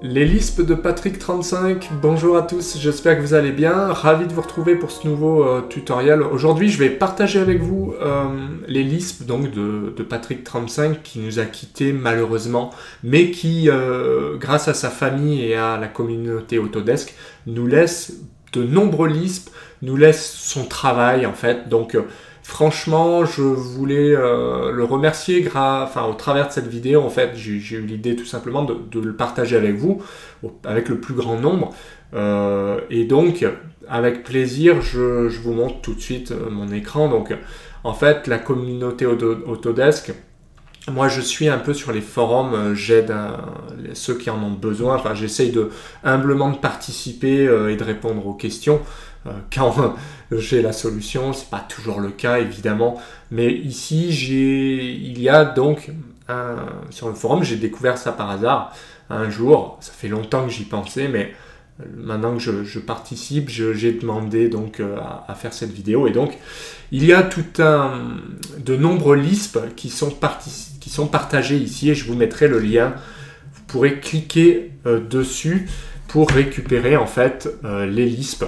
Les Lisp de Patrick35, bonjour à tous, j'espère que vous allez bien, ravi de vous retrouver pour ce nouveau tutoriel. Aujourd'hui je vais partager avec vous les Lisp donc, de Patrick35 qui nous a quittés malheureusement, mais qui grâce à sa famille et à la communauté Autodesk nous laisse de nombreux Lisp, nous laisse son travail en fait, donc franchement, je voulais le remercier au travers de cette vidéo. En fait, j'ai eu l'idée tout simplement de le partager avec vous, avec le plus grand nombre. Et donc, avec plaisir, je vous montre tout de suite mon écran. Donc, en fait, la communauté Autodesk, moi, je suis un peu sur les forums, j'aide ceux qui en ont besoin. Enfin, j'essaye humblement de participer et de répondre aux questions. Quand j'ai la solution, c'est pas toujours le cas évidemment, mais ici il y a donc sur le forum, j'ai découvert ça par hasard un jour, ça fait longtemps que j'y pensais, mais maintenant que je participe, j'ai demandé donc à faire cette vidéo, et donc il y a de nombreux Lisp qui sont partagés ici, et je vous mettrai le lien. Vous pourrez cliquer dessus pour récupérer en fait les Lisp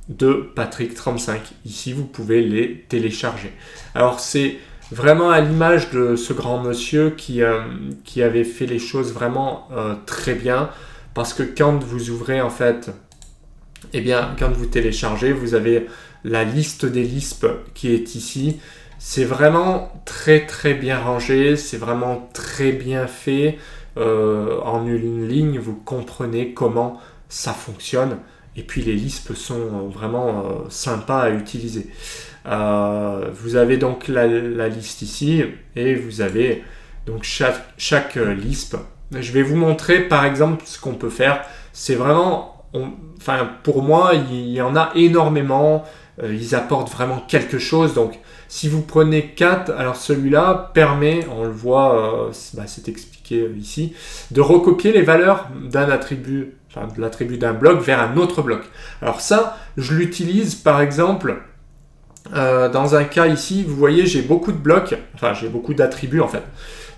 de Patrick35. Ici, vous pouvez les télécharger. Alors, c'est vraiment à l'image de ce grand monsieur qui avait fait les choses vraiment très bien, parce que quand vous ouvrez, en fait, eh bien, quand vous téléchargez, vous avez la liste des Lisp qui est ici. C'est vraiment très très bien rangé, c'est vraiment très bien fait. En une ligne, vous comprenez comment ça fonctionne. Et puis les Lisp sont vraiment sympas à utiliser. Vous avez donc la liste ici, et vous avez donc chaque Lisp. Je vais vous montrer par exemple ce qu'on peut faire. C'est vraiment, pour moi, il y en a énormément. Ils apportent vraiment quelque chose. Donc si vous prenez 4, alors celui-là permet, on le voit, c'est expliqué ici, de recopier les valeurs d'un attribut, de l'attribut d'un bloc vers un autre bloc. Alors ça, je l'utilise par exemple dans un cas ici, vous voyez, j'ai beaucoup de blocs, j'ai beaucoup d'attributs en fait.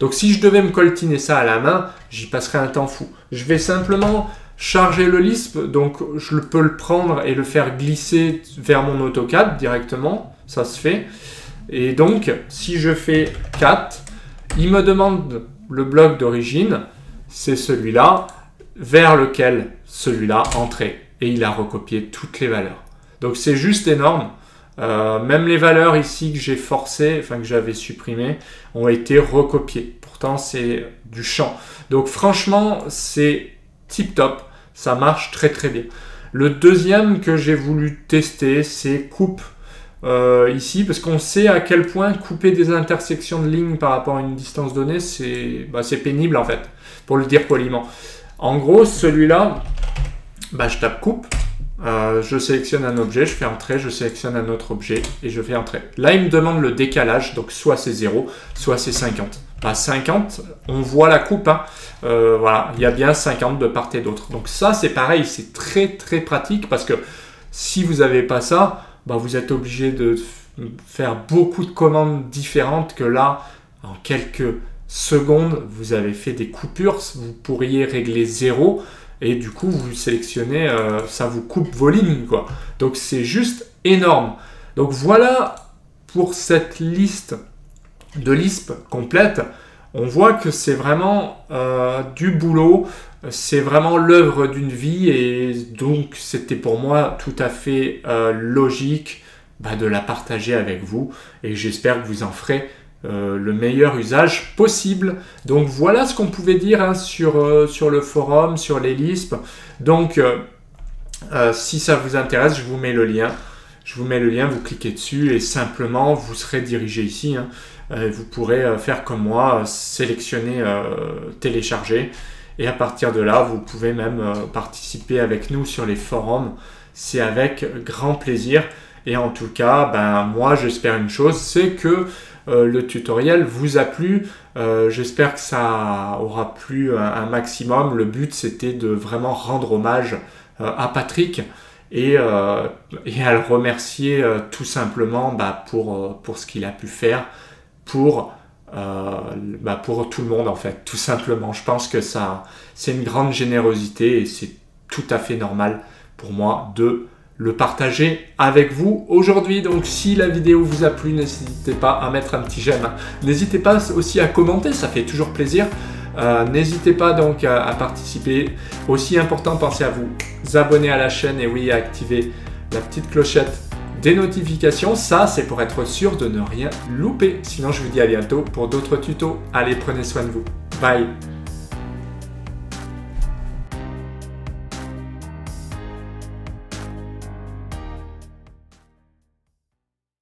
Donc si je devais me coltiner ça à la main, j'y passerais un temps fou. Je vais simplement charger le Lisp, donc je peux le prendre et le faire glisser vers mon AutoCAD directement, ça se fait. Et donc, si je fais 4, il me demande le bloc d'origine, c'est celui-là, vers lequel celui-là entrait. Et il a recopié toutes les valeurs. Donc c'est juste énorme. Même les valeurs ici que j'ai forcées, que j'avais supprimées, ont été recopiées. Pourtant, c'est du champ. Donc franchement, c'est tip top. Ça marche très très bien. Le deuxième que j'ai voulu tester, c'est coupe. Ici, parce qu'on sait à quel point couper des intersections de lignes par rapport à une distance donnée, c'est pénible en fait, pour le dire poliment. En gros, celui-là, je tape coupe, je sélectionne un objet, je fais entrer, je sélectionne un autre objet et je fais entrer. Là, il me demande le décalage, donc soit c'est 0, soit c'est 50. 50, on voit la coupe, hein. Voilà, il y a bien 50 de part et d'autre. Donc ça, c'est pareil, c'est très très pratique, parce que si vous n'avez pas ça, vous êtes obligé de faire beaucoup de commandes différentes, que là, en quelques secondes, vous avez fait des coupures. Vous pourriez régler 0 et du coup, vous sélectionnez, ça vous coupe vos lignes, quoi. Donc, c'est juste énorme. Donc, voilà pour cette liste de Lisp complète. On voit que c'est vraiment du boulot. C'est vraiment l'œuvre d'une vie, et donc c'était pour moi tout à fait logique de la partager avec vous, et j'espère que vous en ferez le meilleur usage possible. Donc voilà ce qu'on pouvait dire sur le forum, sur les Lisp. Donc si ça vous intéresse, je vous mets le lien. Vous cliquez dessus et simplement vous serez dirigé ici. Vous pourrez faire comme moi, sélectionner, télécharger. Et à partir de là, vous pouvez même participer avec nous sur les forums. C'est avec grand plaisir. Et en tout cas, moi, j'espère une chose, c'est que le tutoriel vous a plu. J'espère que ça aura plu un maximum. Le but, c'était de vraiment rendre hommage à Patrick et à le remercier tout simplement pour ce qu'il a pu faire pour pour tout le monde en fait, tout simplement. Je pense que ça, c'est une grande générosité et c'est tout à fait normal pour moi de le partager avec vous aujourd'hui. Donc si la vidéo vous a plu, n'hésitez pas à mettre un petit j'aime. N'hésitez pas aussi à commenter, ça fait toujours plaisir. N'hésitez pas donc à participer. Aussi important, pensez à vous abonner à la chaîne et oui, à activer la petite clochette des notifications. Ça, c'est pour être sûr de ne rien louper. Sinon, je vous dis à bientôt pour d'autres tutos. Allez, prenez soin de vous. Bye!